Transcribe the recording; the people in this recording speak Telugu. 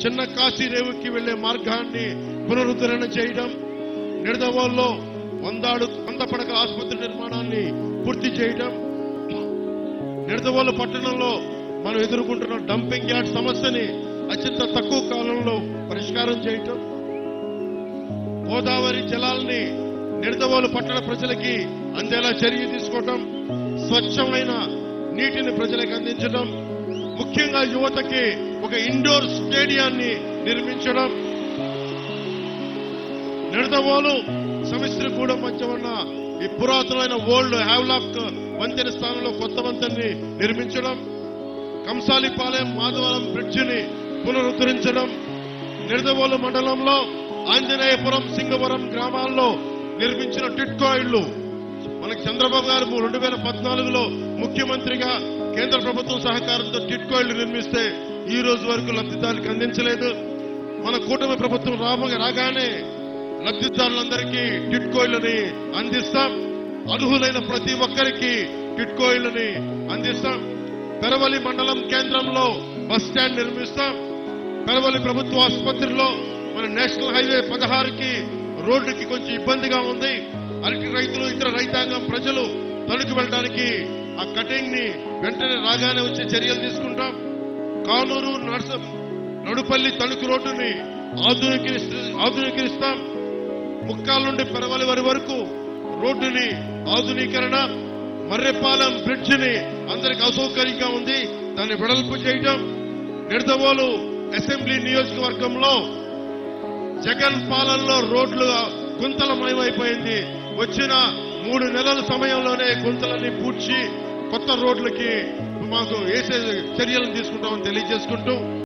చిన్న కాశీరేవుకి వెళ్లే మార్గాన్ని పునరుద్ధరణ చేయడం, నిడదవోల్లో 100 పడకల ఆసుపత్రి నిర్మాణాన్ని పూర్తి చేయడం, నిడదవోలు పట్టణంలో మనం ఎదుర్కొంటున్న డంపింగ్ యార్డ్ సమస్యని అత్యంత తక్కువ కాలంలో పరిష్కారం చేయటం, గోదావరి జలాల్ని నిడదవోలు పట్టణ ప్రజలకి అందేలా చర్య తీసుకోవటం, స్వచ్ఛమైన నీటిని ప్రజలకు అందించడం, ముఖ్యంగా యువతకి ఒక ఇండోర్ స్టేడియాన్ని నిర్మించడం, నిడదవోలు సమిశ్రగూడెం మధ్య ఉన్న ఈ పురాతనమైన ఓల్డ్ హ్యావ్లాక్ వంతెన స్థానంలో కొత్త వంతెనని నిర్మించడం, కంసాలిపాలెం మాధవరం బ్రిడ్జిని పునరుద్ధరించడం, నిడదవోలు మండలంలో ఆంజనేయపురం సింగవరం గ్రామాల్లో నిర్మించిన టిట్కో ఇళ్లు మనకి చంద్రబాబు గారు 2014లో ముఖ్యమంత్రిగా కేంద్ర ప్రభుత్వం సహకారంతో టిట్కో ఇళ్లు నిర్మిస్తే ఈ రోజు వరకు లబ్ధిదారులకు అందించలేదు. మన కూటమి ప్రభుత్వం రాగానే లబ్ధిదారులందరికీ టిట్కో ఇళ్లని అందిస్తాం. అర్హులైన ప్రతి ఒక్కరికి టిట్కో ఇళ్లని అందిస్తాం. పెరవలి మండలం కేంద్రంలో బస్ స్టాండ్ నిర్మిస్తాం. పెరవలి ప్రభుత్వ ఆసుపత్రిలో మన నేషనల్ హైవే 16కి రోడ్డుకి కొంచెం ఇబ్బందిగా ఉంది. అరటి రైతులు, ఇతర రైతాంగం ప్రజలు తణుకు వెళ్ళడానికి ఆ కటింగ్ ని వెంటనే రాగానే వచ్చే చర్యలు తీసుకుంటాం. కానూరు నడుపల్లి తణుకు రోడ్డుని ఆధునీకరిస్తాం. ముక్కాల నుండి పెరవలి వరకు రోడ్డుని ఆధునీకరణ, మర్రెపాలెం బ్రిడ్జిని అందరికి అసౌకర్యంగా ఉంది, దాన్ని వెడల్పు చేయడం. నిడదవోలు అసెంబ్లీ నియోజకవర్గంలో జగన్ పాలనలో రోడ్లు గుంతలమయమైపోయింది. వచ్చిన 3 నెలల సమయంలోనే గుంతలన్నీ పూడ్చి కొత్త రోడ్లకి మాకు వేసే చర్యలను తీసుకుంటామని తెలియజేసుకుంటూ